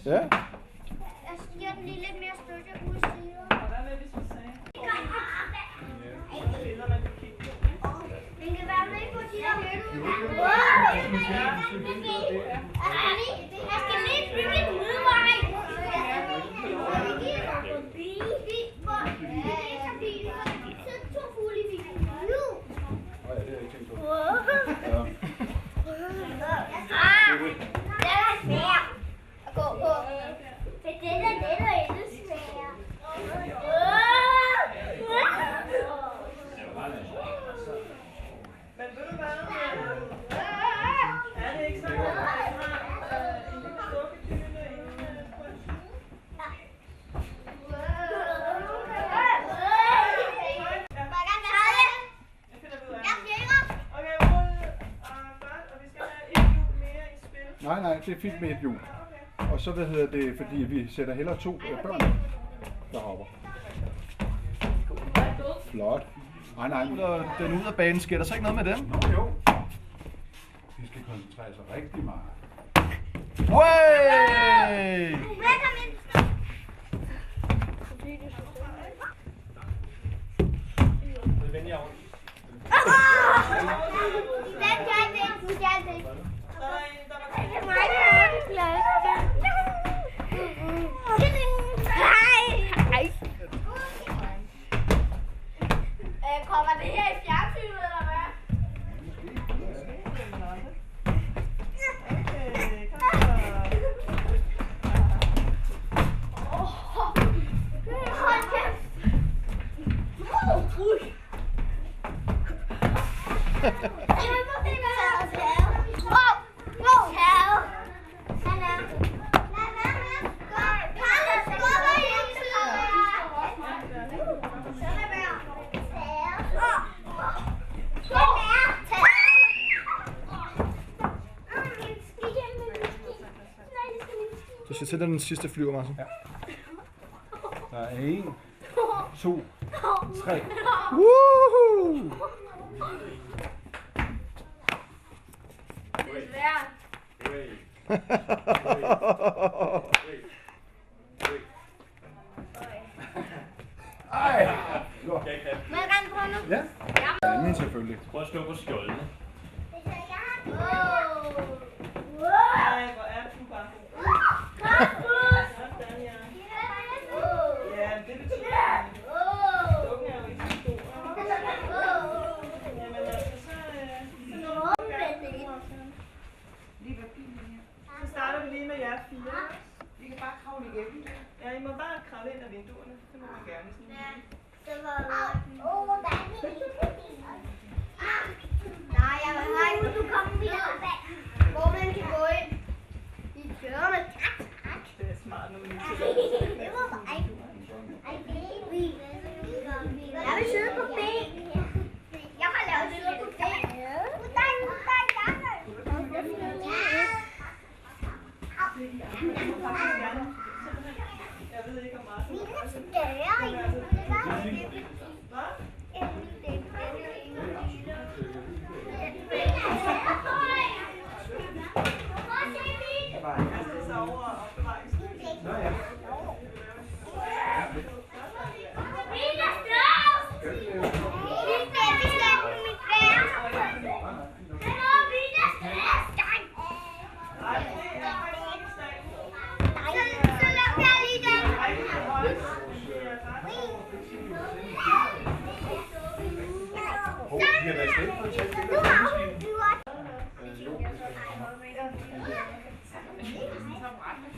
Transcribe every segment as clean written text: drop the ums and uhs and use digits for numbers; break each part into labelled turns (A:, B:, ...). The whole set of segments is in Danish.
A: Ja.
B: Jeg giver den lige lidt mere støtte ud i siden.
C: Hvad med, hvis vi sagde? Billeder, man kan kigge på.
B: Den kan være med på de der højde. Jeg skal lige bygge en udvej. To fugle i bilen. Nu!
A: Ja, det er jeg ikke tænkt på.
B: Det er svært at gå på. For det er endnu sværere.
C: Men ved du hvad? Er det ikke sådan, at man har en lille dukkedyne inde på en side? Okay, rul. Godt, og vi skal have et hjul mere i spil.
A: Nej, det er fint med et hjul. Og så det, fordi vi sætter hellere 2 børn, der hopper. Flot. Nej. Den ud af banen, sker der så ikke noget med den? Nå jo. De skal koncentrere sig rigtig meget. Wey!
B: Kommer det her i fjernsynet, eller hvad?
A: Du skal til den sidste flyver, Martin. Ja. Der er 1, 2, 3. Woohoo!
B: Det er svært.
A: Ej!
B: Må jeg gerne prøve nu?
A: Ja. Ja, min selvfølgelig.
D: Prøv at stå på skjoldene.
C: Ej, hvor er du bare god. Sådan, ja. Ja, det betyder, at dukken er jo ikke så stor. Jamen altså, så starter vi lige med jer 4. Vi kan bare kravle igennem. Ja, I må bare kravle ind ad vinduerne. Det må man gerne.
B: Nej, jeg vil have, du kommer videre bag, hvor man kan gå ind i dørene.
C: Det er smart, når man
B: Det var bare ikke. Jeg vil sidde på ben. Jeg har lavet sidde på ben.
C: Jeg ved ikke om Martin.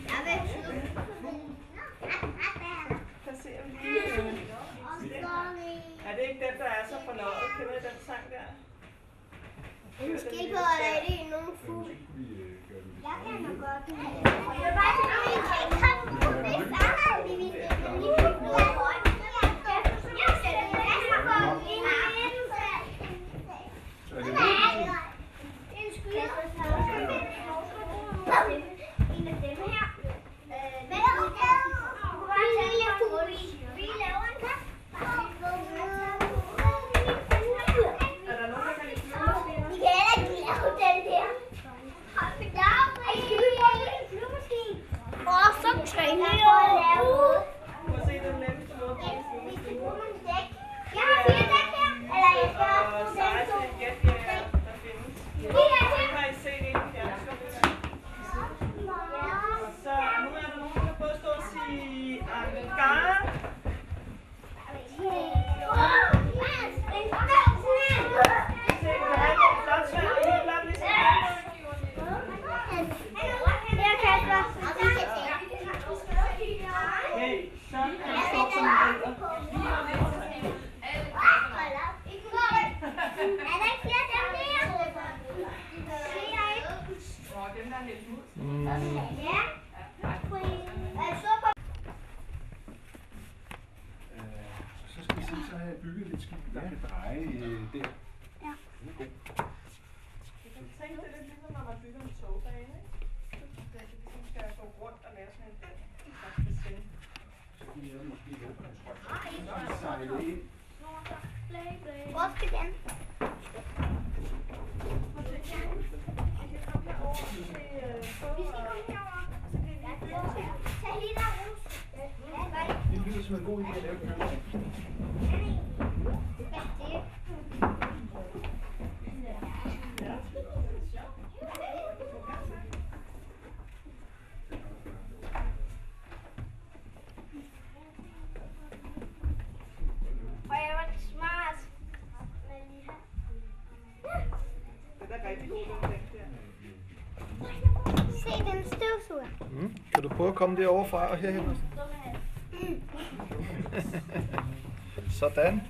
B: Jeg Ja.
A: Så skal vi se, så har jeg bygget et skib, der kan dreje der.
B: Ja.
A: Den er god.
C: Du kan tænke det lidt ligesom, når man bygger en togbane, ikke? Så det ligesom skal gå rundt og lave sådan en slags bassin.
A: Så kan jeg måske lave kontrol. Så kan vi sejle ind.
B: Hvor skal den?
C: Vi kan komme herover til
B: Vi skal komme herover. Tag lige der rus.
A: Det lyder som en god idé at lave køkken.
B: Og jeg var smart.
C: Det er rigtig god, den der.
B: Se den støvsuger.
A: Kan du prøve at komme derovre fra og herhen? Sådan.